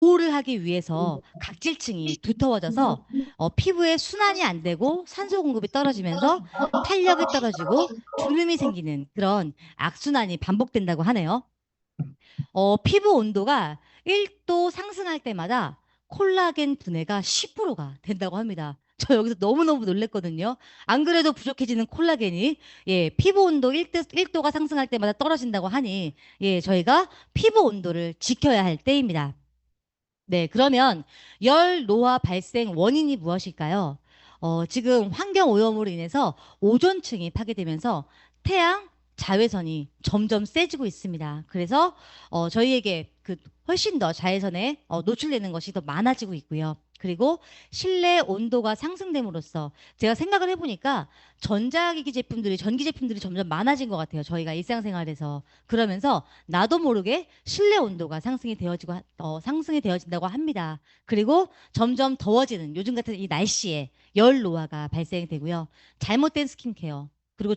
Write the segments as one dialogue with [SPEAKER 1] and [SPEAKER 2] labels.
[SPEAKER 1] 보호를 하기 위해서 각질층이 두터워져서 피부에 순환이 안 되고 산소 공급이 떨어지면서 탄력이 떨어지고 주름이 생기는 그런 악순환이 반복된다고 하네요. 피부 온도가 1도 상승할 때마다 콜라겐 분해가 10%가 된다고 합니다. 저 여기서 너무너무 놀랬거든요. 안 그래도 부족해지는 콜라겐이 피부 온도 1도가 상승할 때마다 떨어진다고 하니 저희가 피부 온도를 지켜야 할 때입니다. 네, 그러면 열 노화 발생 원인이 무엇일까요? 지금 환경 오염으로 인해서 오존층이 파괴되면서 태양 자외선이 점점 세지고 있습니다. 그래서 저희에게 훨씬 더 자외선에 노출되는 것이 더 많아지고 있고요. 그리고 실내 온도가 상승됨으로써 제가 생각을 해보니까 전자기기 제품들이, 전기 제품들이 점점 많아진 것 같아요. 저희가 일상생활에서. 그러면서 나도 모르게 실내 온도가 상승이 되어진다고 합니다. 그리고 점점 더워지는 요즘 같은 이 날씨에 열 노화가 발생되고요. 잘못된 스킨케어. 그리고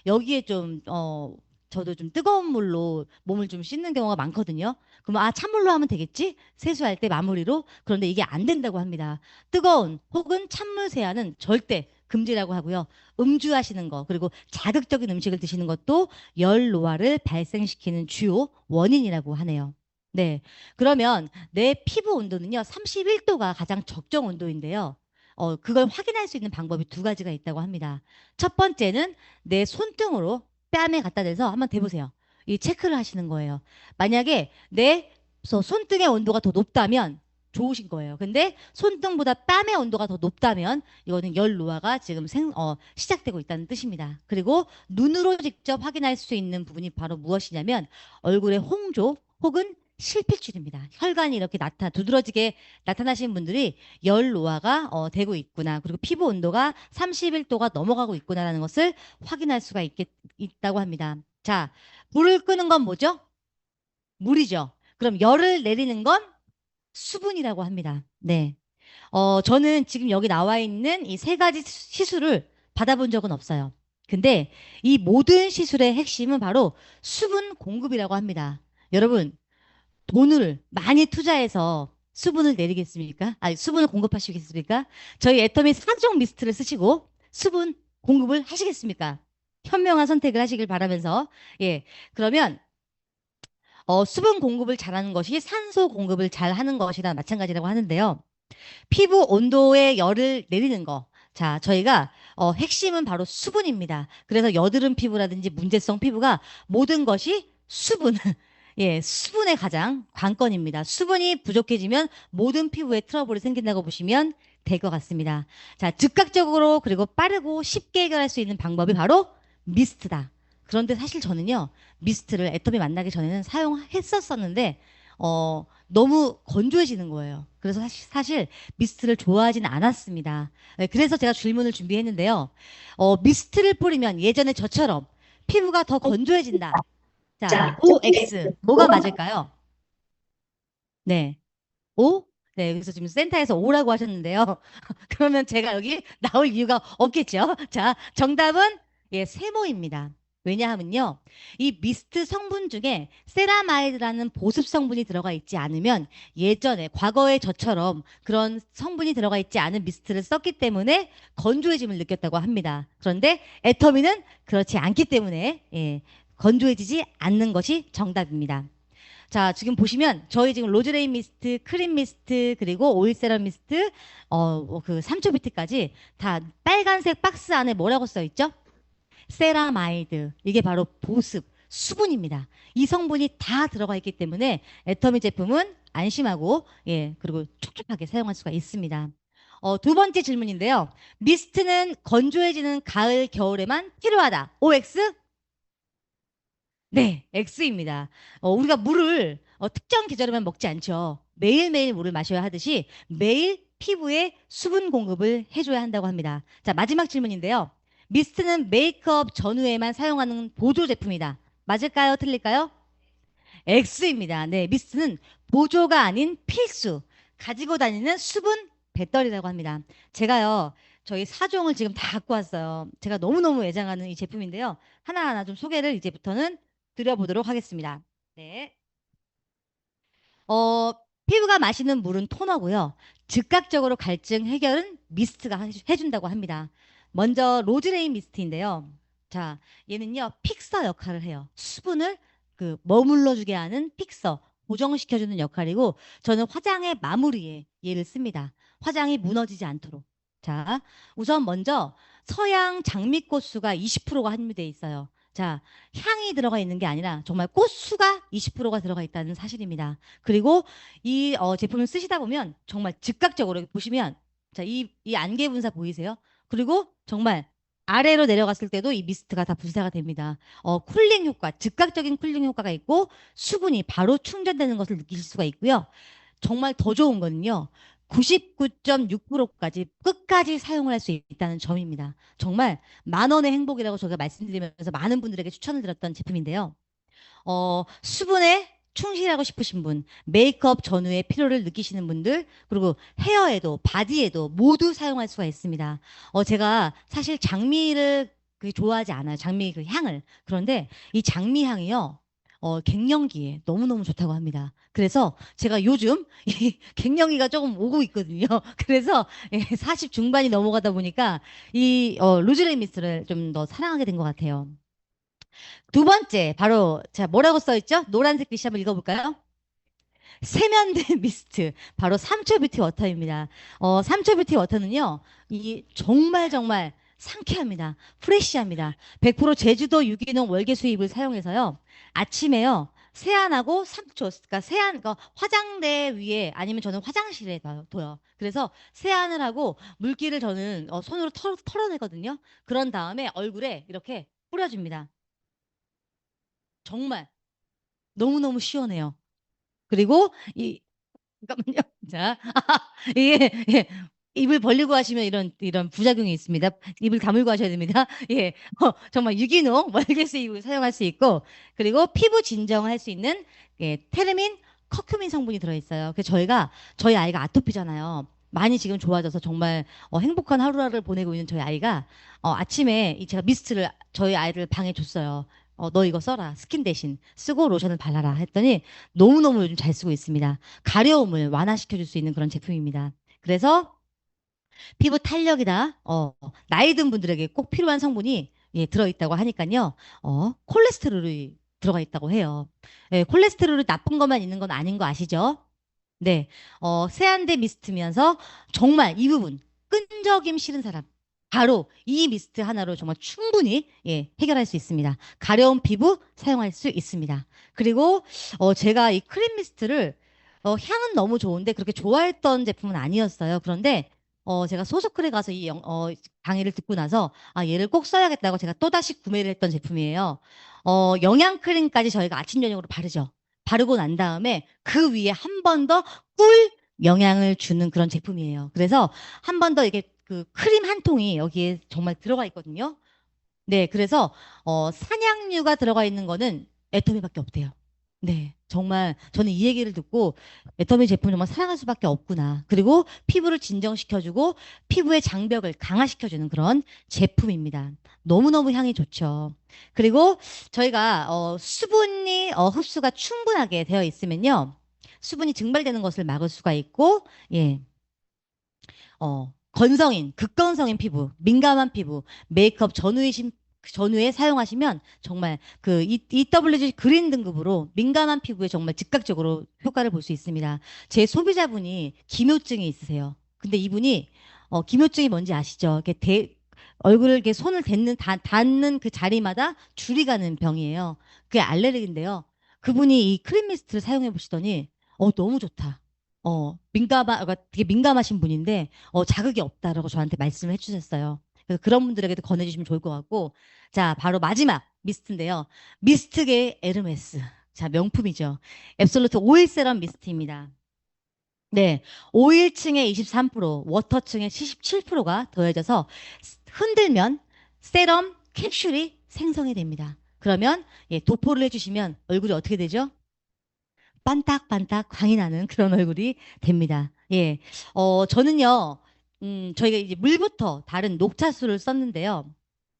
[SPEAKER 1] 여기에 저도 좀 뜨거운 물로 몸을 좀 씻는 경우가 많거든요. 그럼 찬물로 하면 되겠지? 세수할 때 마무리로. 그런데 이게 안 된다고 합니다. 뜨거운 혹은 찬물 세안은 절대 금지라고 하고요. 음주하시는 거, 그리고 자극적인 음식을 드시는 것도 열 노화를 발생시키는 주요 원인이라고 하네요. 네. 그러면 내 피부 온도는요, 31도가 가장 적정 온도인데요. 그걸 확인할 수 있는 방법이 두 가지가 있다고 합니다. 첫 번째는 내 손등으로 뺨에 갖다 대서 한번 대보세요. 이 체크를 하시는 거예요. 만약에 내 손등의 온도가 더 높다면 좋으신 거예요. 근데 손등보다 뺨의 온도가 더 높다면 이거는 열 노화가 지금 시작되고 있다는 뜻입니다. 그리고 눈으로 직접 확인할 수 있는 부분이 바로 무엇이냐면 얼굴의 홍조 혹은 실핏줄입니다. 혈관이 이렇게 두드러지게 나타나시는 분들이 열 노화가 되고 있구나. 그리고 피부 온도가 31도가 넘어가고 있구나라는 것을 확인할 수가 있다고 합니다. 자, 불을 끄는 건 뭐죠? 물이죠. 그럼 열을 내리는 건 수분이라고 합니다. 네. 저는 지금 여기 나와 있는 이 세 가지 시술을 받아본 적은 없어요. 근데 이 모든 시술의 핵심은 바로 수분 공급이라고 합니다. 여러분, 돈을 많이 투자해서 수분을 내리겠습니까? 아니, 수분을 공급하시겠습니까? 저희 애터미 4종 미스트를 쓰시고 수분 공급을 하시겠습니까? 현명한 선택을 하시길 바라면서, 그러면 수분 공급을 잘하는 것이 산소 공급을 잘하는 것이나 마찬가지라고 하는데요. 피부 온도의 열을 내리는 거. 자, 저희가 핵심은 바로 수분입니다. 그래서 여드름 피부라든지 문제성 피부가 모든 것이 수분. 수분의 가장 관건입니다. 수분이 부족해지면 모든 피부에 트러블이 생긴다고 보시면 될 것 같습니다. 자, 즉각적으로 그리고 빠르고 쉽게 해결할 수 있는 방법이 바로 미스트다. 그런데 사실 저는요, 미스트를 애터미 만나기 전에는 사용했었었는데, 너무 건조해지는 거예요. 그래서 사실 미스트를 좋아하진 않았습니다. 네, 그래서 제가 질문을 준비했는데요. 미스트를 뿌리면 예전에 저처럼 피부가 더 건조해진다. 자, OX. 뭐가 맞을까요? 네. O? 네, 여기서 지금 센터에서 O라고 하셨는데요. 그러면 제가 여기 나올 이유가 없겠죠? 자, 정답은 세모입니다. 왜냐하면요, 이 미스트 성분 중에 세라마이드라는 보습 성분이 들어가 있지 않으면 예전에 과거에 저처럼 그런 성분이 들어가 있지 않은 미스트를 썼기 때문에 건조해짐을 느꼈다고 합니다. 그런데 애터미는 그렇지 않기 때문에 건조해지지 않는 것이 정답입니다. 자, 지금 보시면 저희 지금 로즈레인 미스트, 크림 미스트, 그리고 오일 세럼 미스트, 그 3초 비트까지 다 빨간색 박스 안에 뭐라고 써 있죠? 세라마이드. 이게 바로 보습, 수분입니다. 이 성분이 다 들어가 있기 때문에 애터미 제품은 안심하고 그리고 촉촉하게 사용할 수가 있습니다. 두 번째 질문인데요. 미스트는 건조해지는 가을, 겨울에만 필요하다. OX? 네, X입니다. 우리가 물을 특정 계절에만 먹지 않죠. 매일매일 물을 마셔야 하듯이 매일 피부에 수분 공급을 해줘야 한다고 합니다. 자, 마지막 질문인데요. 미스트는 메이크업 전후에만 사용하는 보조 제품이다. 맞을까요? 틀릴까요? X입니다. 네, 미스트는 보조가 아닌 필수. 가지고 다니는 수분 배터리라고 합니다. 제가요, 저희 4종을 지금 다 갖고 왔어요. 제가 너무너무 애정하는 이 제품인데요. 하나하나 좀 소개를 이제부터는 드려보도록 하겠습니다. 네. 어, 피부가 마시는 물은 토너고요. 즉각적으로 갈증 해결은 미스트가 해준다고 합니다. 먼저 로즈레인 미스트인데요. 자, 얘는요, 픽서 역할을 해요. 수분을 머물러주게 하는 픽서, 고정시켜주는 역할이고, 저는 화장의 마무리에 얘를 씁니다. 화장이 무너지지 않도록. 자, 우선 먼저 서양 장미꽃수가 20%가 함유되어 있어요. 자, 향이 들어가 있는 게 아니라 정말 꽃수가 20%가 들어가 있다는 사실입니다. 그리고 이 제품을 쓰시다 보면 정말 즉각적으로 보시면 자, 이 안개 분사 보이세요? 그리고 정말 아래로 내려갔을 때도 이 미스트가 다 분사가 됩니다. 쿨링 효과, 즉각적인 쿨링 효과가 있고 수분이 바로 충전되는 것을 느끼실 수가 있고요. 정말 더 좋은 거는요. 99.6%까지 끝까지 사용을 할 수 있다는 점입니다. 정말 만 원의 행복이라고 제가 말씀드리면서 많은 분들에게 추천을 드렸던 제품인데요. 수분에 충실하고 싶으신 분, 메이크업 전후의 피로를 느끼시는 분들, 그리고 헤어에도 바디에도 모두 사용할 수가 있습니다. 제가 사실 장미를 좋아하지 않아요. 장미 그 향을. 그런데 이 장미 향이요. 갱년기에 너무너무 좋다고 합니다. 그래서 제가 요즘 이 갱년기가 조금 오고 있거든요. 그래서 40 중반이 넘어가다 보니까 이 로즈레이 미스트를 좀 더 사랑하게 된 것 같아요. 두 번째, 바로, 자, 뭐라고 써있죠? 노란색 글씨 한번 읽어볼까요? 세면대 미스트. 바로 삼초 뷰티 워터입니다. 삼초 뷰티 워터는요, 이 정말 정말 상쾌합니다. 프레쉬합니다. 100% 제주도 유기농 월계 수입을 사용해서요, 아침에요, 세안하고 3초, 그러니까 그러니까 화장대 위에 아니면 저는 화장실에 둬요. 그래서 세안을 하고 물기를 저는 손으로 털어내거든요. 그런 다음에 얼굴에 이렇게 뿌려줍니다. 정말 너무너무 시원해요. 그리고 잠깐만요. 자, 이게 예, 입을 벌리고 하시면 이런 부작용이 있습니다. 입을 다물고 하셔야 됩니다. 예, 정말 유기농 월계수 입을 사용할 수 있고, 그리고 피부 진정을 할 수 있는 테르민, 커큐민 성분이 들어있어요. 그래서 저희 아이가 아토피잖아요. 많이 지금 좋아져서 정말 행복한 하루하루를 보내고 있는 저희 아이가 아침에 제가 미스트를 저희 아이를 방에 줬어요. 너 이거 써라. 스킨 대신 쓰고 로션을 발라라 했더니 너무너무 요즘 잘 쓰고 있습니다. 가려움을 완화시켜줄 수 있는 그런 제품입니다. 그래서 피부 탄력이나 나이 든 분들에게 꼭 필요한 성분이 들어있다고 하니까요. 콜레스테롤이 들어가 있다고 해요. 콜레스테롤이 나쁜 것만 있는 건 아닌 거 아시죠? 네, 세안대 미스트면서 정말 이 부분 끈적임 싫은 사람 바로 이 미스트 하나로 정말 충분히 해결할 수 있습니다. 가려운 피부 사용할 수 있습니다. 그리고 제가 이 크림 미스트를 향은 너무 좋은데 그렇게 좋아했던 제품은 아니었어요. 그런데 제가 소스쿨에 가서 강의를 듣고 나서 얘를 꼭 써야겠다고 제가 또다시 구매를 했던 제품이에요. 영양 크림까지 저희가 아침 저녁으로 바르죠. 바르고 난 다음에 그 위에 한 번 더 꿀 영양을 주는 그런 제품이에요. 그래서 한 번 더 이게 그 크림 한 통이 여기에 정말 들어가 있거든요. 네, 그래서 산양유가 들어가 있는 거는 애터미밖에 없대요. 네, 정말 저는 이 얘기를 듣고 애터미 제품 정말 사랑할 수밖에 없구나. 그리고 피부를 진정시켜주고 피부의 장벽을 강화시켜주는 그런 제품입니다. 너무너무 향이 좋죠. 그리고 저희가 수분이 흡수가 충분하게 되어 있으면요. 수분이 증발되는 것을 막을 수가 있고, 예, 건성인, 극건성인 피부, 민감한 피부, 메이크업 전후에 사용하시면 정말 그 EWG 그린 등급으로 민감한 피부에 정말 즉각적으로 효과를 볼 수 있습니다. 제 소비자분이 기묘증이 있으세요. 근데 이분이 기묘증이 뭔지 아시죠? 얼굴을 이렇게 손을 닿는 그 자리마다 줄이 가는 병이에요. 그게 알레르기인데요. 그분이 이 크림 미스트를 사용해 보시더니 너무 좋다. 그러니까 되게 민감하신 분인데 자극이 없다라고 저한테 말씀을 해주셨어요. 그래서 그런 분들에게도 권해주시면 좋을 것 같고, 자, 바로 마지막 미스트인데요. 미스트계의 에르메스. 자, 명품이죠. 앱솔루트 오일 세럼 미스트입니다. 네, 오일층의 23%, 워터층의 77%가 더해져서 흔들면 세럼 캡슐이 생성이 됩니다. 그러면 도포를 해주시면 얼굴이 어떻게 되죠? 반딱반딱 광이 나는 그런 얼굴이 됩니다. 예. 저는요, 저희가 이제 물부터 다른 녹차수를 썼는데요.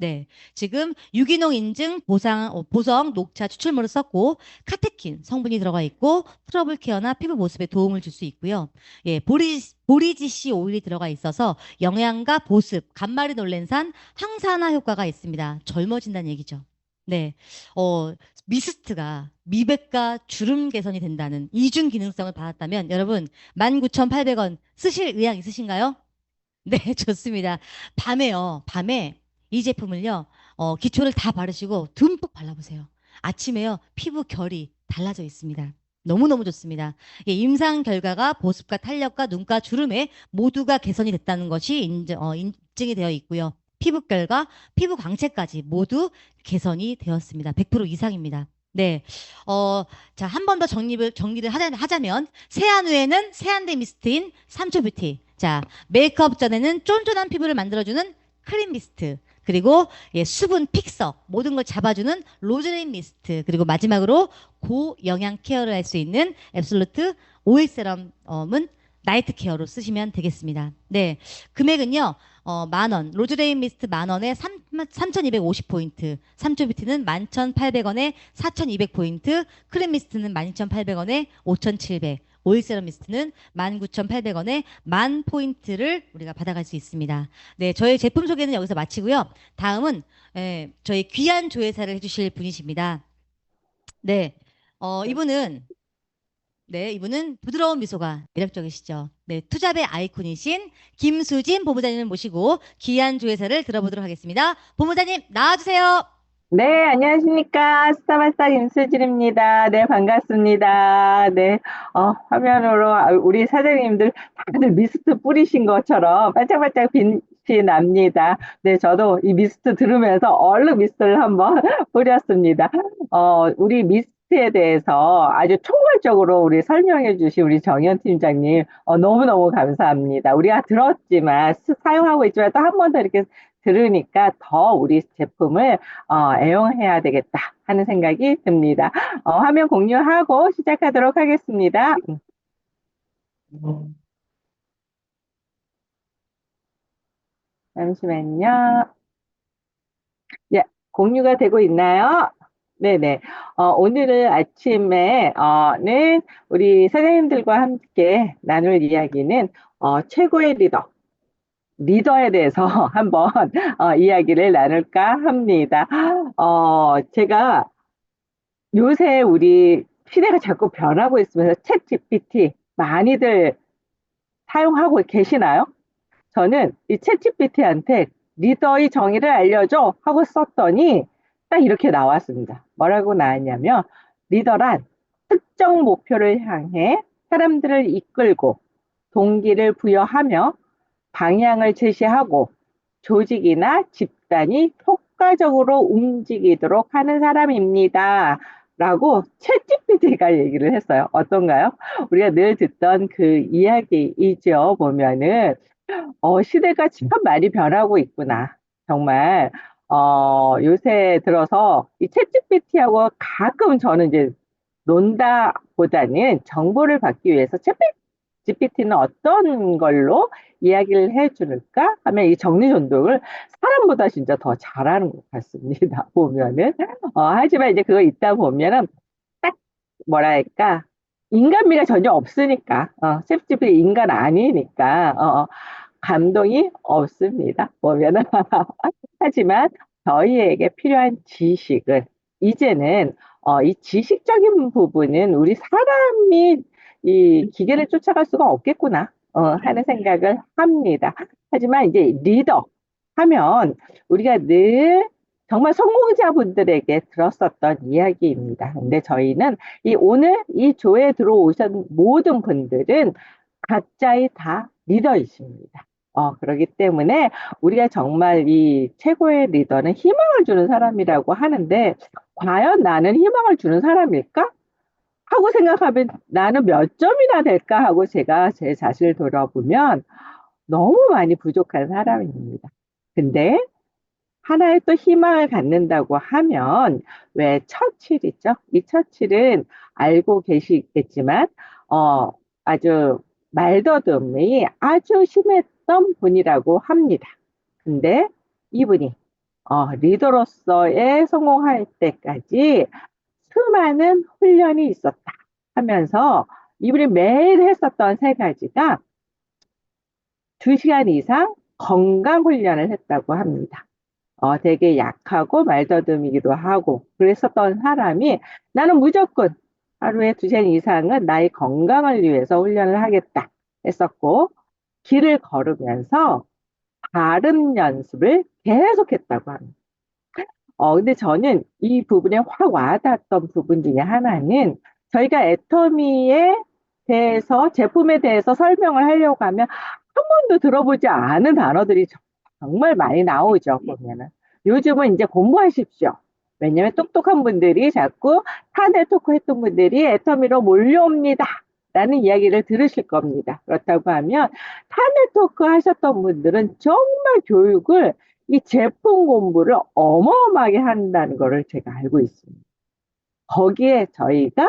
[SPEAKER 1] 네, 지금 유기농 인증 보성 녹차 추출물을 썼고 카테킨 성분이 들어가 있고 트러블 케어나 피부 보습에 도움을 줄 수 있고요. 예, 보리지씨 오일이 들어가 있어서 영양과 보습, 간말이 놀랜산, 항산화 효과가 있습니다. 젊어진다는 얘기죠. 네, 미스트가 미백과 주름 개선이 된다는 이중 기능성을 받았다면 여러분 19,800원 쓰실 의향 있으신가요? 네, 좋습니다. 밤에 이 제품을요, 기초를 다 바르시고 듬뿍 발라보세요. 아침에요, 피부 결이 달라져 있습니다. 너무너무 좋습니다. 예, 임상 결과가 보습과 탄력과 눈가 주름에 모두가 개선이 됐다는 것이 인증이 되어 있고요. 피부결과 피부 광채까지 모두 개선이 되었습니다. 100% 이상입니다. 네. 자, 한 번 더 정리를 하자면, 세안 후에는 세안대 미스트인 삼초 뷰티. 자, 메이크업 전에는 쫀쫀한 피부를 만들어주는 크림 미스트. 그리고 예, 수분 픽서 모든 걸 잡아주는 로즈레인 미스트. 그리고 마지막으로 고영양 케어를 할 수 있는 앱솔루트 오일 세럼은 나이트 케어로 쓰시면 되겠습니다. 네, 금액은요. 10,000원, 로즈레인 미스트 10,000원에 3,250포인트, 삼초 뷰티는 11,800원에 4,200포인트, 크림 미스트는 12,800원에 5,700, 오일 세럼 미스트는 19,800원에 10,000포인트를 우리가 받아갈 수 있습니다. 네, 저희 제품 소개는 여기서 마치고요. 다음은 저희 귀한 조회사를 해주실 분이십니다. 네, 이분은 이분은 부드러운 미소가 매력적이시죠. 네, 투잡의 아이콘이신 김수진 본부장님을 모시고 귀한 조회사를 들어보도록 하겠습니다. 본부장님 나와주세요.
[SPEAKER 2] 네, 안녕하십니까. 스타바스타 김수진입니다. 네, 반갑습니다. 네, 화면으로 우리 사장님들 다들 미스트 뿌리신 것처럼 반짝반짝 빛이 납니다. 네, 저도 이 미스트 들으면서 얼른 미스트를 한번 뿌렸습니다. 우리 미스트에 대해서 아주 총괄적으로 우리 설명해 주신 우리 정현 팀장님, 너무너무 감사합니다. 우리가 들었지만, 사용하고 있지만 또 한 번 더 이렇게 들으니까 더 우리 제품을 애용해야 되겠다 하는 생각이 듭니다. 화면 공유하고 시작하도록 하겠습니다. 잠시만요. 예, 공유가 되고 있나요? 네네. 오늘은 아침에, 는 우리 선생님들과 함께 나눌 이야기는, 최고의 리더에 대해서 한번 이야기를 나눌까 합니다. 제가 요새 우리 시대가 자꾸 변하고 있으면서 챗 GPT 많이들 사용하고 계시나요? 저는 이 챗 GPT한테 리더의 정의를 알려줘 하고 썼더니 딱 이렇게 나왔습니다. 뭐라고 나왔냐면 리더란 특정 목표를 향해 사람들을 이끌고 동기를 부여하며 방향을 제시하고 조직이나 집단이 효과적으로 움직이도록 하는 사람입니다. 라고 챗GPT가 얘기를 했어요. 어떤가요? 우리가 늘 듣던 그 이야기이죠. 보면은 시대가 참 많이 변하고 있구나. 정말 요새 들어서 이 챗GPT하고 가끔 저는 이제 논다보다는 정보를 받기 위해서 GPT는 어떤 걸로 이야기를 해줄까 하면 이 정리전독을 사람보다 진짜 더 잘하는 것 같습니다. 보면은 하지만 이제 그거 있다 보면은 딱 뭐랄까 인간미가 전혀 없으니까 챗GPT 인간 아니니까 감동이 없습니다. 보면은 하지만 저희에게 필요한 지식을 이제는 이 지식적인 부분은 우리 사람이 이 기계를 쫓아갈 수가 없겠구나 하는 생각을 합니다. 하지만 이제 리더 하면 우리가 늘 정말 성공자분들에게 들었었던 이야기입니다. 근데 저희는 오늘 이 조에 들어오신 모든 분들은 각자의 다 리더이십니다. 그렇기 때문에 우리가 정말 이 최고의 리더는 희망을 주는 사람이라고 하는데 과연 나는 희망을 주는 사람일까? 하고 생각하면 나는 몇 점이나 될까 하고 제가 제 자신을 돌아보면 너무 많이 부족한 사람입니다. 근데 하나의 또 희망을 갖는다고 하면 왜 처칠이죠? 이 처칠은 알고 계시겠지만 아주 말더듬이 아주 심했던 분이라고 합니다. 근데 이분이 리더로서의 성공할 때까지 수많은 훈련이 있었다 하면서 이분이 매일 했었던 세 가지가 2시간 이상 건강 훈련을 했다고 합니다. 되게 약하고 말더듬이기도 하고 그랬었던 사람이 나는 무조건 하루에 2시간 이상은 나의 건강을 위해서 훈련을 하겠다 했었고 길을 걸으면서 발음 연습을 계속했다고 합니다. 근데 저는 이 부분에 확 와닿았던 부분 중에 하나는 저희가 애터미에 대해서, 제품에 대해서 설명을 하려고 하면 한 번도 들어보지 않은 단어들이 정말 많이 나오죠, 보면은. 요즘은 이제 공부하십시오. 왜냐면 똑똑한 분들이 자꾸 타네 토크 했던 분들이 애터미로 몰려옵니다. 라는 이야기를 들으실 겁니다. 그렇다고 하면 타네 토크 하셨던 분들은 정말 교육을 이 제품 공부를 어마어마하게 한다는 것을 제가 알고 있습니다. 거기에 저희가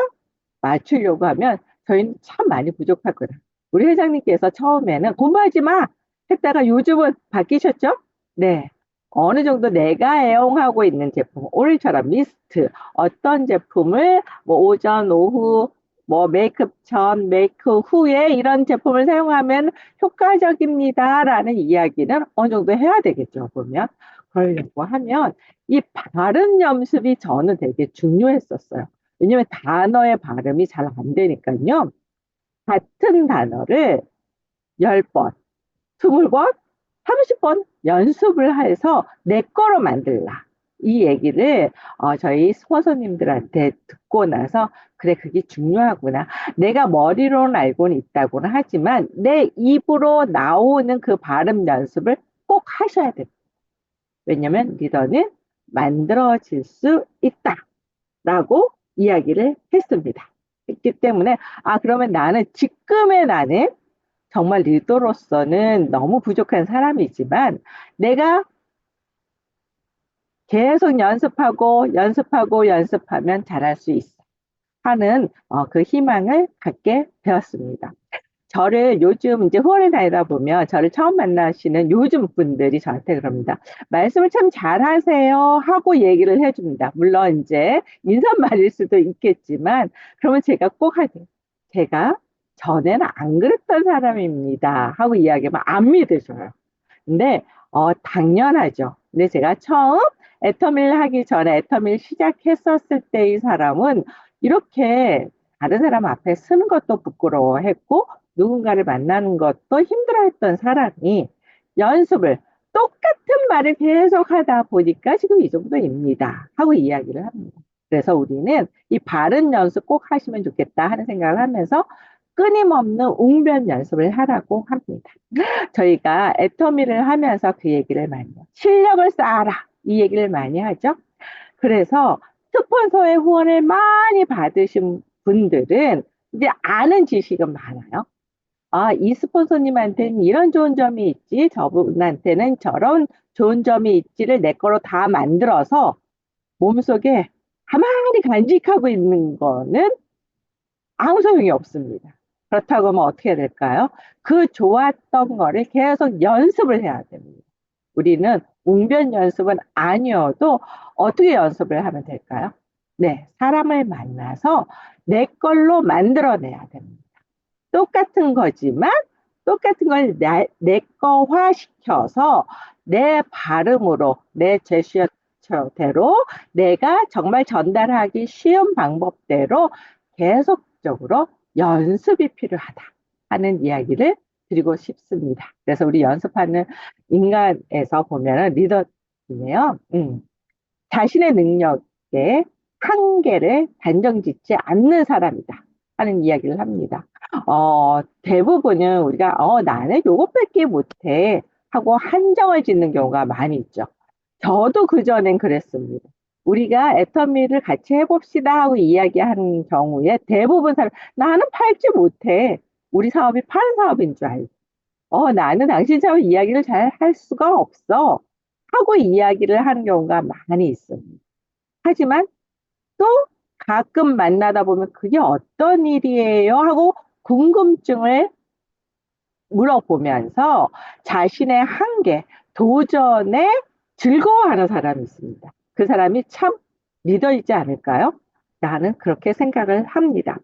[SPEAKER 2] 맞추려고 하면 저희는 참 많이 부족하거든. 우리 회장님께서 처음에는 공부하지 마! 했다가 요즘은 바뀌셨죠? 네. 어느 정도 내가 애용하고 있는 제품, 오늘처럼 미스트, 어떤 제품을 뭐 오전, 오후, 뭐 메이크업 전, 메이크업 후에 이런 제품을 사용하면 효과적입니다라는 이야기는 어느 정도 해야 되겠죠, 보면. 그러려고 하면 이 발음 연습이 저는 되게 중요했었어요. 왜냐면 단어의 발음이 잘 안 되니까요. 같은 단어를 10번, 20번, 30번 연습을 해서 내 거로 만들라. 이 얘기를 저희 스폰서님들한테 듣고 나서 그래 그게 중요하구나. 내가 머리로는 알고는 있다고는 하지만 내 입으로 나오는 그 발음 연습을 꼭 하셔야 됩니다. 왜냐면 리더는 만들어질 수 있다라고 이야기를 했습니다. 했기 때문에 그러면 나는 지금의 나는 정말 리더로서는 너무 부족한 사람이지만 내가 계속 연습하고 연습하고 연습하면 잘할 수 있어 하는 그 희망을 갖게 되었습니다. 저를 요즘 이제 후원을 다니다 보면 저를 처음 만나시는 요즘 분들이 저한테 그럽니다. 말씀을 참 잘하세요 하고 얘기를 해줍니다. 물론 이제 인사말일 수도 있겠지만 그러면 제가 꼭 하죠. 제가 전에는 안 그랬던 사람입니다 하고 이야기하면 안 믿으셔요. 근데 당연하죠. 근데 제가 처음 애터미를 하기 전에 애터미를 시작했었을 때의 사람은 이렇게 다른 사람 앞에 서는 것도 부끄러워했고 누군가를 만나는 것도 힘들어했던 사람이 연습을 똑같은 말을 계속 하다 보니까 지금 이 정도입니다 하고 이야기를 합니다. 그래서 우리는 이 발음 연습 꼭 하시면 좋겠다 하는 생각을 하면서 끊임없는 웅변 연습을 하라고 합니다. 저희가 애터미를 하면서 그 얘기를 많이 해요. 실력을 쌓아라. 이 얘기를 많이 하죠. 그래서 스폰서의 후원을 많이 받으신 분들은 이제 아는 지식은 많아요. 이 스폰서님한테는 이런 좋은 점이 있지, 저분한테는 저런 좋은 점이 있지를 내 거로 다 만들어서 몸속에 가만히 간직하고 있는 거는 아무 소용이 없습니다. 그렇다고 하면 어떻게 해야 될까요? 그 좋았던 거를 계속 연습을 해야 됩니다. 우리는 웅변 연습은 아니어도 어떻게 연습을 하면 될까요? 네, 사람을 만나서 내 걸로 만들어내야 됩니다. 똑같은 거지만 똑같은 걸 내 거화 시켜서 내 발음으로 내 제스처대로 내가 정말 전달하기 쉬운 방법대로 계속적으로 연습이 필요하다 하는 이야기를 드리고 싶습니다. 그래서 우리 연습하는 인간에서 보면은 리더이네요. 자신의 능력에 한계를 단정 짓지 않는 사람이다 하는 이야기를 합니다. 대부분은 우리가 나는 요것밖에 못해 하고 한정을 짓는 경우가 많이 있죠. 저도 그전엔 그랬습니다. 우리가 애터미를 같이 해봅시다 하고 이야기하는 경우에 대부분 사람 나는 팔지 못해. 우리 사업이 파는 사업인 줄 알고. 나는 당신처럼 이야기를 잘 할 수가 없어. 하고 이야기를 하는 경우가 많이 있습니다. 하지만 또 가끔 만나다 보면 그게 어떤 일이에요? 하고 궁금증을 물어보면서 자신의 한계, 도전의 즐거워하는 사람이 있습니다. 그 사람이 참 리더이지 않을까요? 나는 그렇게 생각을 합니다.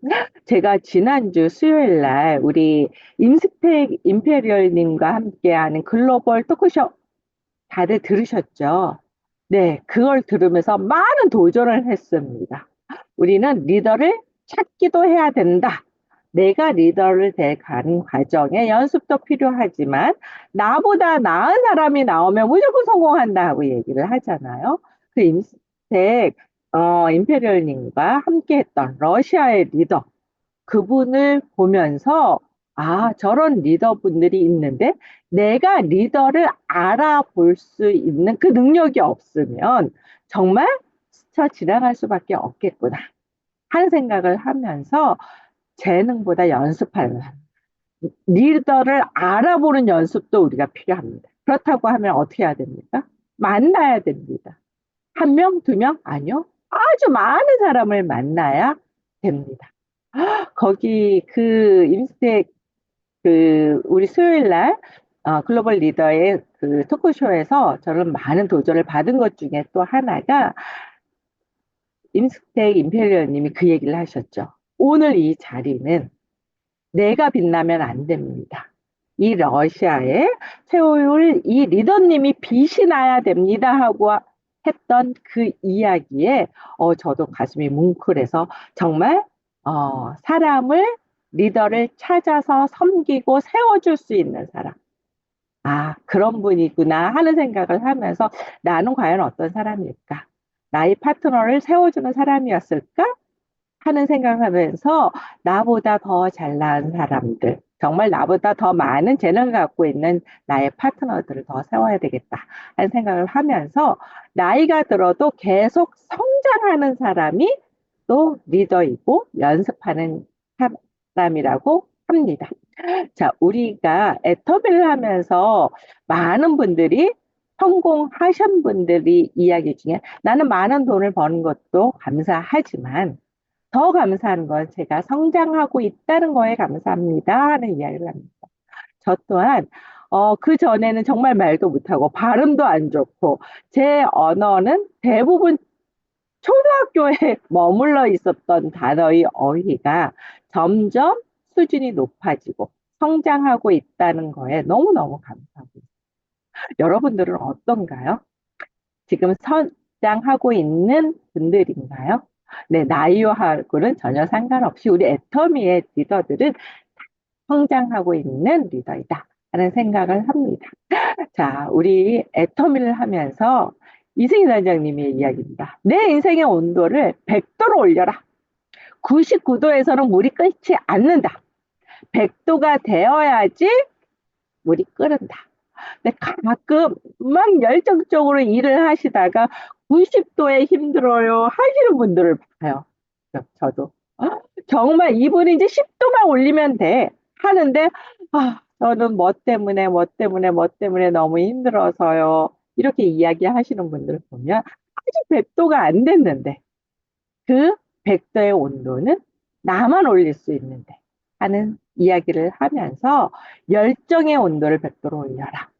[SPEAKER 2] 제가 지난주 수요일 날 우리 임스텍 임페리얼님과 함께하는 글로벌 토크쇼 다들 들으셨죠? 네, 그걸 들으면서 많은 도전을 했습니다. 우리는 리더를 찾기도 해야 된다. 내가 리더를 돼가는 과정에 연습도 필요하지만 나보다 나은 사람이 나오면 무조건 성공한다 하고 얘기를 하잖아요. 그 임스텍 임페리얼님과 함께했던 러시아의 리더 그분을 보면서 아, 저런 리더분들이 있는데 내가 리더를 알아볼 수 있는 그 능력이 없으면 정말 스쳐 지나갈 수밖에 없겠구나 하는 생각을 하면서 재능보다 연습하는 리더를 알아보는 연습도 우리가 필요합니다. 그렇다고 하면 어떻게 해야 됩니까? 만나야 됩니다. 한 명, 두 명? 아니요. 아주 많은 사람을 만나야 됩니다. 거기 그 임스텍 그 우리 수요일 날 글로벌 리더의 그 토크쇼에서 저는 많은 도전을 받은 것 중에 또 하나가 임스텍 임페리얼님이 그 얘기를 하셨죠. 오늘 이 자리는 내가 빛나면 안 됩니다. 이 러시아의 세울 이 리더님이 빛이 나야 됩니다 하고 했던 그 이야기에 저도 가슴이 뭉클해서 정말 사람을 리더를 찾아서 섬기고 세워줄 수 있는 사람. 아, 그런 분이구나 하는 생각을 하면서 나는 과연 어떤 사람일까? 나의 파트너를 세워주는 사람이었을까? 하는 생각을 하면서 나보다 더 잘난 사람들, 정말 나보다 더 많은 재능을 갖고 있는 나의 파트너들을 더 세워야 되겠다 하는 생각을 하면서 나이가 들어도 계속 성장하는 사람이 또 리더이고 연습하는 사람이라고 합니다. 자, 우리가 애터미를 하면서 많은 분들이 성공하신 분들이 이야기 중에 나는 많은 돈을 버는 것도 감사하지만 더 감사한 건 제가 성장하고 있다는 거에 감사합니다 하는 이야기를 합니다. 저 또한 그 전에는 정말 말도 못하고 발음도 안 좋고 제 언어는 대부분 초등학교에 머물러 있었던 단어의 어휘가 점점 수준이 높아지고 성장하고 있다는 거에 너무너무 감사하고 있습니다. 여러분들은 어떤가요? 지금 성장하고 있는 분들인가요? 네, 나이와는 전혀 상관없이 우리 애터미의 리더들은 성장하고 있는 리더이다 하는 생각을 합니다. 자, 우리 애터미를 하면서 이승희 단장님의 이야기입니다. 내 인생의 온도를 100도로 올려라. 99도에서는 물이 끓지 않는다. 100도가 되어야지 물이 끓는다. 근데 가끔 막 열정적으로 일을 하시다가 90도에 힘들어요 하시는 분들을 봐요. 저도 정말 이분이 이제 10도만 올리면 돼 하는데 저는 뭐 때문에 너무 힘들어서요. 이렇게 이야기하시는 분들을 보면 아직 100도가 안 됐는데 그 100도의 온도는 나만 올릴 수 있는데 하는 이야기를 하면서 열정의 온도를 100도로 올려라.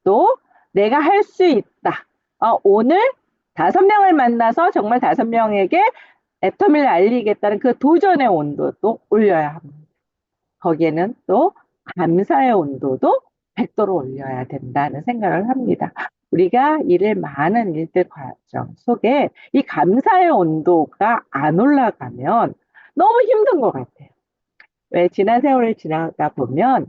[SPEAKER 2] 또 내가 할 수 있다. 오늘 5명을 만나서 정말 5명에게 애터미를 알리겠다는 그 도전의 온도도 올려야 합니다. 거기에는 또 감사의 온도도 100도로 올려야 된다는 생각을 합니다. 우리가 많은 일들 과정 속에 이 감사의 온도가 안 올라가면 너무 힘든 것 같아요. 왜 지난 세월을 지나다 보면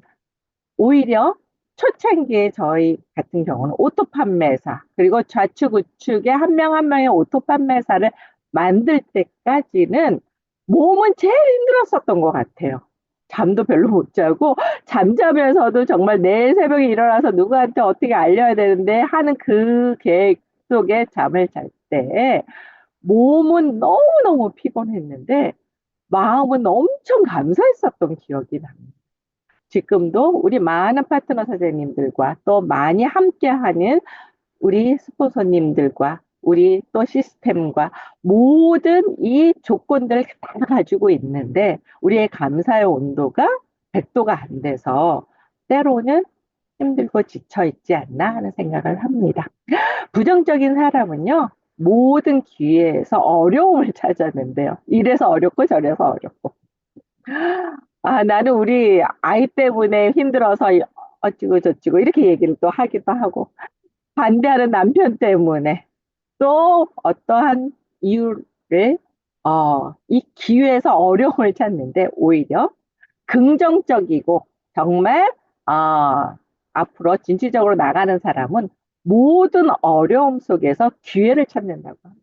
[SPEAKER 2] 오히려 초창기에 저희 같은 경우는 오토 판매사 그리고 좌측 우측에 한 명 한 명의 오토 판매사를 만들 때까지는 몸은 제일 힘들었었던 것 같아요. 잠도 별로 못 자고 잠자면서도 정말 내일 새벽에 일어나서 누구한테 어떻게 알려야 되는데 하는 그 계획 속에 잠을 잘 때 몸은 너무너무 피곤했는데 마음은 엄청 감사했었던 기억이 납니다. 지금도 우리 많은 파트너 선생님들과 또 많이 함께하는 우리 스폰서님들과 우리 또 시스템과 모든 이 조건들을 다 가지고 있는데 우리의 감사의 온도가 100도가 안 돼서 때로는 힘들고 지쳐 있지 않나 하는 생각을 합니다. 부정적인 사람은요, 모든 기회에서 어려움을 찾았는데요. 이래서 어렵고 저래서 어렵고. 아, 나는 우리 아이 때문에 힘들어서 어찌고 저찌고 이렇게 얘기를 또 하기도 하고, 반대하는 남편 때문에 또 어떠한 이유를, 이 기회에서 어려움을 찾는데 오히려 긍정적이고 정말, 앞으로 진취적으로 나가는 사람은 모든 어려움 속에서 기회를 찾는다고 합니다.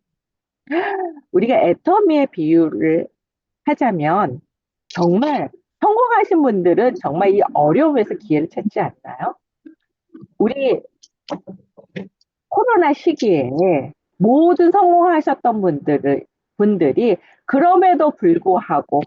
[SPEAKER 2] 우리가 애터미의 비유를 하자면 정말 성공하신 분들은 정말 이 어려움에서 기회를 찾지 않나요? 우리 코로나 시기에 모든 성공하셨던 분들이 그럼에도 불구하고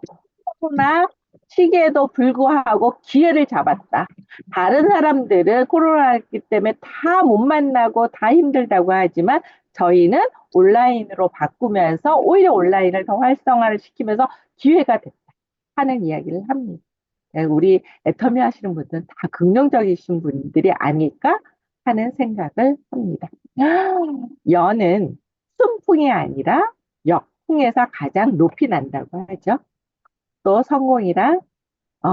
[SPEAKER 2] 코로나 시기에도 불구하고 기회를 잡았다. 다른 사람들은 코로나기 때문에 다 못 만나고 다 힘들다고 하지만 저희는 온라인으로 바꾸면서 오히려 온라인을 더 활성화를 시키면서 기회가 됐다 하는 이야기를 합니다. 우리 애터미 하시는 분들은 다 긍정적이신 분들이 아닐까 하는 생각을 합니다. 연은 순풍이 아니라 역풍에서 가장 높이 난다고 하죠. 또 성공이란 어,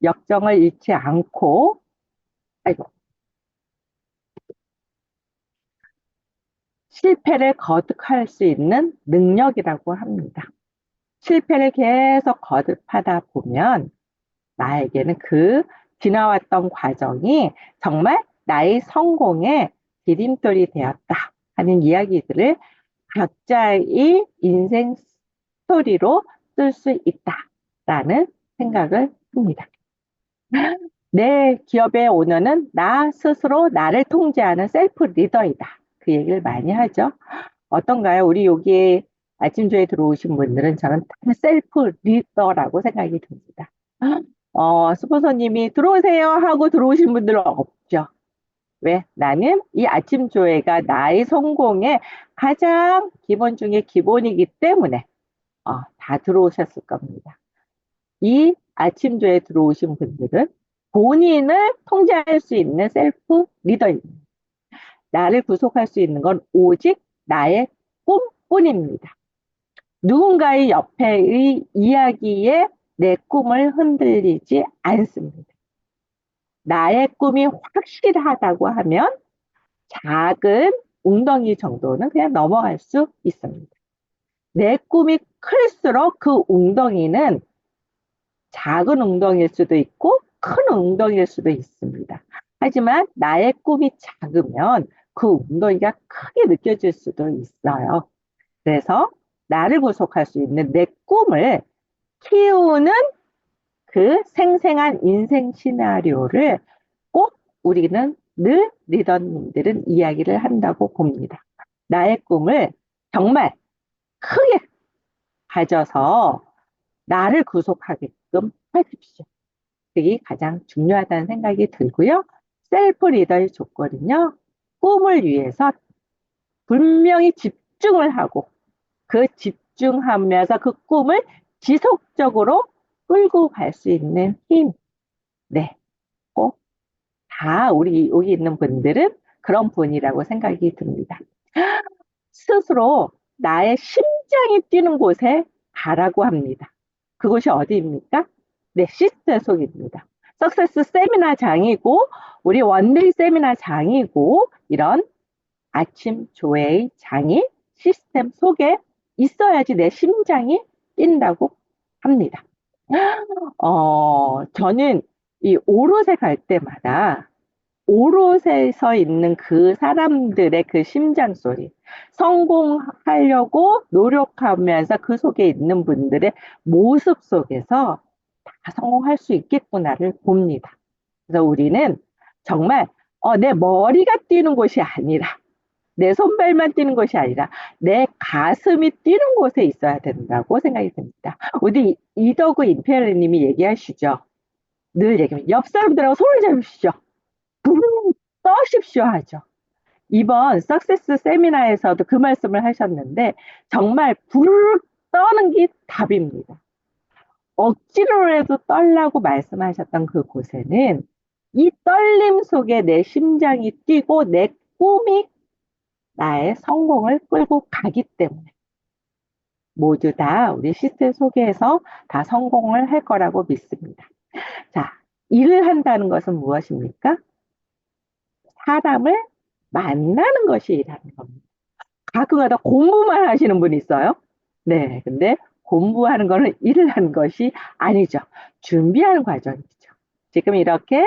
[SPEAKER 2] 역정을 잃지 않고, 아이고, 실패를 거듭할 수 있는 능력이라고 합니다. 실패를 계속 거듭하다 보면 나에게는 그 지나왔던 과정이 정말 나의 성공의 디딤돌이 되었다 하는 이야기들을 각자의 인생 스토리로 쓸 수 있다라는 생각을 합니다. 내 기업의 오너는 나 스스로 나를 통제하는 셀프 리더이다. 그 얘기를 많이 하죠. 어떤가요? 우리 여기에 아침조에 들어오신 분들은 저는 다 셀프 리더라고 생각이 듭니다. 스폰서님이 들어오세요 하고 들어오신 분들은 없죠. 왜? 나는 이 아침조회가 나의 성공의 가장 기본 중에 기본이기 때문에 다 들어오셨을 겁니다. 이 아침조에 들어오신 분들은 본인을 통제할 수 있는 셀프 리더입니다. 나를 구속할 수 있는 건 오직 나의 꿈뿐입니다. 누군가의 옆에의 이야기에 내 꿈을 흔들리지 않습니다. 나의 꿈이 확실하다고 하면 작은 웅덩이 정도는 그냥 넘어갈 수 있습니다. 내 꿈이 클수록 그 웅덩이는 작은 웅덩이일 수도 있고 큰 웅덩이일 수도 있습니다. 하지만 나의 꿈이 작으면 그 웅덩이가 크게 느껴질 수도 있어요. 그래서 나를 구속할 수 있는 내 꿈을 키우는 그 생생한 인생 시나리오를 꼭 우리는 늘 리더님들은 이야기를 한다고 봅니다. 나의 꿈을 정말 크게 가져서 나를 구속하게끔 해주십시오. 그게 가장 중요하다는 생각이 들고요. 셀프 리더의 조건은요. 꿈을 위해서 분명히 집중을 하고 그 집중하면서 그 꿈을 지속적으로 끌고 갈 수 있는 힘. 네, 꼭 다 우리 여기 있는 분들은 그런 분이라고 생각이 듭니다. 스스로 나의 심장이 뛰는 곳에 가라고 합니다. 그곳이 어디입니까? 네, 시스템 속입니다. 석세스 세미나장이고 우리 원데이 세미나장이고 이런 아침 조회의 장이 시스템 속에 있어야지 내 심장이 뛴다고 합니다. 저는 이 오롯에 갈 때마다 오롯에 서 있는 그 사람들의 그 심장 소리, 성공하려고 노력하면서 그 속에 있는 분들의 모습 속에서 다 성공할 수 있겠구나를 봅니다. 그래서 우리는 정말 내 머리가 뛰는 곳이 아니라 내 손발만 뛰는 것이 아니라 내 가슴이 뛰는 곳에 있어야 된다고 생각이 듭니다. 우리 이덕우 임페리님이 얘기하시죠. 늘 얘기하면 옆 사람들하고 손을 잡으시죠. 부르릉 떠십시오 하죠. 이번 석세스 세미나에서도 그 말씀을 하셨는데 정말 부르륵 떠는 게 답입니다. 억지로라도 떨라고 말씀하셨던 그곳에는 이 떨림 속에 내 심장이 뛰고 내 꿈이 나의 성공을 끌고 가기 때문에 모두 다 우리 시스템 속에서 다 성공을 할 거라고 믿습니다. 자, 일을 한다는 것은 무엇입니까? 사람을 만나는 것이 일하는 겁니다. 가끔가다 공부만 하시는 분이 있어요. 네, 근데 공부하는 거는 일을 하는 것이 아니죠. 준비하는 과정이죠. 지금 이렇게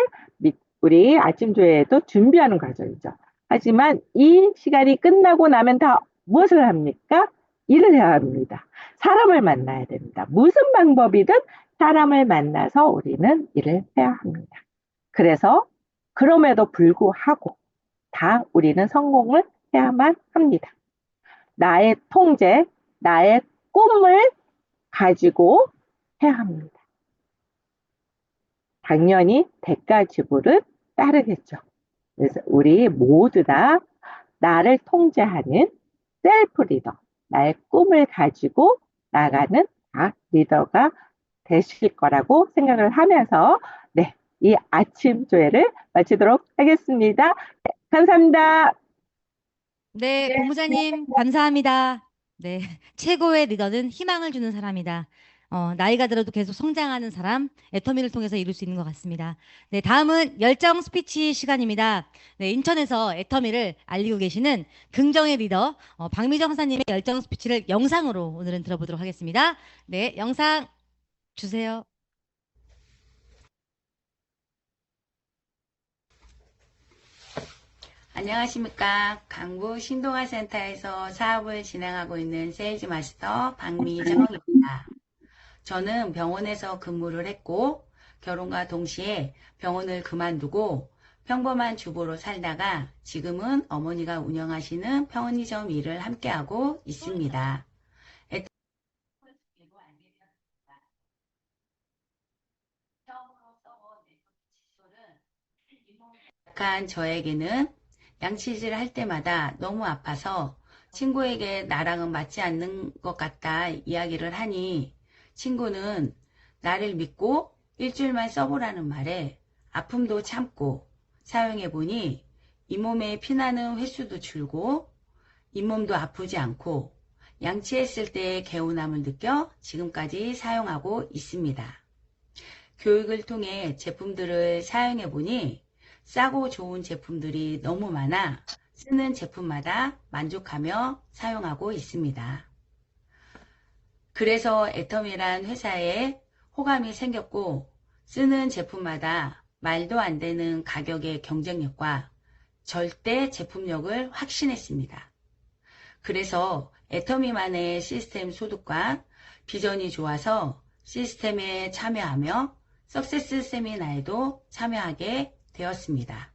[SPEAKER 2] 우리 아침 조회에도 준비하는 과정이죠. 하지만 이 시간이 끝나고 나면 다 무엇을 합니까? 일을 해야 합니다. 사람을 만나야 됩니다. 무슨 방법이든 사람을 만나서 우리는 일을 해야 합니다. 그래서 그럼에도 불구하고 다 우리는 성공을 해야만 합니다. 나의 통제, 나의 꿈을 가지고 해야 합니다. 당연히 대가 지불은 따르겠죠. 그래서 우리 모두 다 나를 통제하는 셀프 리더, 나의 꿈을 가지고 나가는 다 리더가 되실 거라고 생각을 하면서 네, 이 아침 조회를 마치도록 하겠습니다. 네, 감사합니다.
[SPEAKER 1] 네, 본부장님, 감사합니다. 네, 최고의 리더는 희망을 주는 사람이다. 나이가 들어도 계속 성장하는 사람, 애터미를 통해서 이룰 수 있는 것 같습니다. 네, 다음은 열정 스피치 시간입니다. 네, 인천에서 애터미를 알리고 계시는 긍정의 리더, 박미정 하사님의 열정 스피치를 영상으로 오늘은 들어보도록 하겠습니다. 네, 영상 주세요.
[SPEAKER 3] 안녕하십니까. 강북 신동아센터에서 사업을 진행하고 있는 세일즈 마스터 박미정입니다. 저는 병원에서 근무를 했고 결혼과 동시에 병원을 그만두고 평범한 주부로 살다가 지금은 어머니가 운영하시는 편의점 일을 함께하고 있습니다. 약한 저에게는 양치질을 할 때마다 너무 아파서 친구에게 나랑은 맞지 않는 것 같다 이야기를 하니 친구는 나를 믿고 일주일만 써보라는 말에 아픔도 참고 사용해보니 잇몸에 피나는 횟수도 줄고 잇몸도 아프지 않고 양치했을 때의 개운함을 느껴 지금까지 사용하고 있습니다. 교육을 통해 제품들을 사용해보니 싸고 좋은 제품들이 너무 많아 쓰는 제품마다 만족하며 사용하고 있습니다. 그래서 애텀이란 회사에 호감이 생겼고 쓰는 제품마다 말도 안 되는 가격의 경쟁력과 절대 제품력을 확신했습니다. 그래서 애터미만의 시스템 소득과 비전이 좋아서 시스템에 참여하며 석세스 세미나에도 참여하게 되었습니다.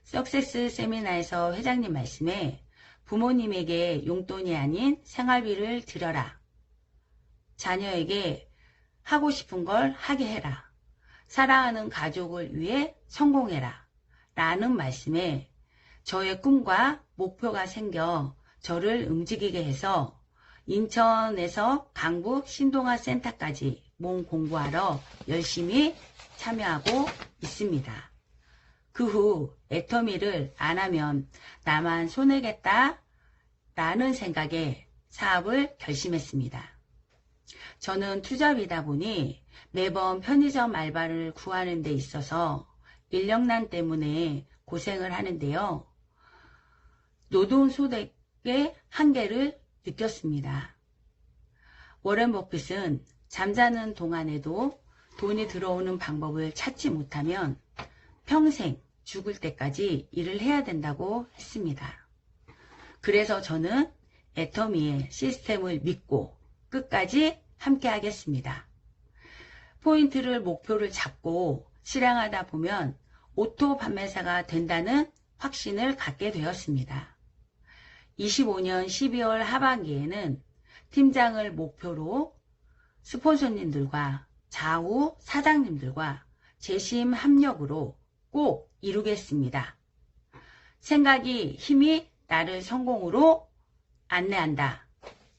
[SPEAKER 3] 석세스 세미나에서 회장님 말씀에 부모님에게 용돈이 아닌 생활비를 드려라. 자녀에게 하고 싶은 걸 하게 해라. 사랑하는 가족을 위해 성공해라. 라는 말씀에 저의 꿈과 목표가 생겨 저를 움직이게 해서 인천에서 강북 신동아 센터까지 몸 공부하러 열심히 참여하고 있습니다. 그 후 애터미를 안 하면 나만 손해겠다 라는 생각에 사업을 결심했습니다. 저는 투잡이다 보니 매번 편의점 알바를 구하는 데 있어서 인력난 때문에 고생을 하는데요. 노동소득의 한계를 느꼈습니다. 워렌 버핏은 잠자는 동안에도 돈이 들어오는 방법을 찾지 못하면 평생 죽을 때까지 일을 해야 된다고 했습니다. 그래서 저는 애터미의 시스템을 믿고 끝까지 함께 하겠습니다. 포인트를 목표를 잡고 실행하다 보면 오토 판매사가 된다는 확신을 갖게 되었습니다. 25년 12월 하반기에는 팀장을 목표로 스폰서님들과 좌우 사장님들과 재심 합력으로 꼭 이루겠습니다. 생각이 힘이 나를 성공으로 안내한다.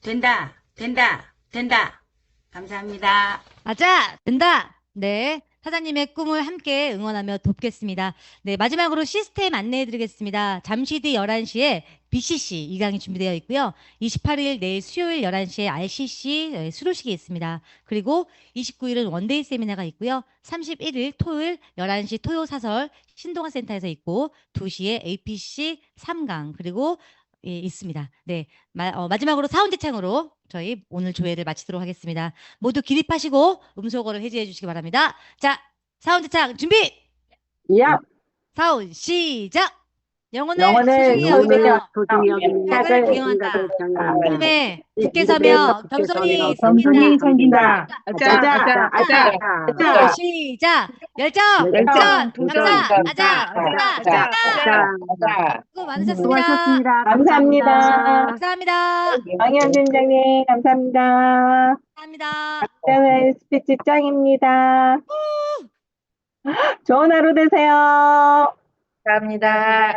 [SPEAKER 3] 된다, 된다, 된다. 감사합니다.
[SPEAKER 1] 아자, 된다. 네, 사장님의 꿈을 함께 응원하며 돕겠습니다. 네, 마지막으로 시스템 안내해 드리겠습니다. 잠시 뒤 11시에 BCC 2강이 준비되어 있고요. 28일 내일 수요일 11시에 RCC 수료식이 있습니다. 그리고 29일은 원데이 세미나가 있고요. 31일 토요일 11시 토요 사설 신동아 센터에서 있고 2시에 APC 3강 그리고 있습니다. 네, 마지막으로 사운드 창으로 저희 오늘 조회를 마치도록 하겠습니다. 모두 기립하시고 음소거를 해제해 주시기 바랍니다. 자, 사운드 창 준비!
[SPEAKER 2] 야,
[SPEAKER 1] 사운드 시작! 영혼을
[SPEAKER 2] 영혼을
[SPEAKER 1] 소중히
[SPEAKER 2] 소중히
[SPEAKER 1] 여기며
[SPEAKER 4] 소중히 여기는
[SPEAKER 1] 생각을
[SPEAKER 2] 생각을
[SPEAKER 1] 기용한다.
[SPEAKER 4] 경영한다.
[SPEAKER 1] 꿈에 굳게
[SPEAKER 2] 굳게
[SPEAKER 1] 서며
[SPEAKER 2] 굳게
[SPEAKER 1] 겸손히
[SPEAKER 2] 서며
[SPEAKER 4] 겸손히
[SPEAKER 1] 섬긴다.
[SPEAKER 4] 섬긴다.
[SPEAKER 2] 아자, 아자,
[SPEAKER 1] 또
[SPEAKER 2] 아자.
[SPEAKER 1] 시작! 열정!
[SPEAKER 4] 열정,
[SPEAKER 1] 도전!
[SPEAKER 4] 도전,
[SPEAKER 1] 아자! 아자!
[SPEAKER 2] 아자,
[SPEAKER 1] 아자! 수고 많으셨습니다.
[SPEAKER 4] 수고하셨습니다.
[SPEAKER 2] 감사합니다.
[SPEAKER 1] 감사합니다.
[SPEAKER 2] 강현 팀장님, 감사합니다.
[SPEAKER 1] 감사합니다.
[SPEAKER 2] 박정은 스피치 짱입니다. 좋은 하루 되세요.
[SPEAKER 4] 감사합니다.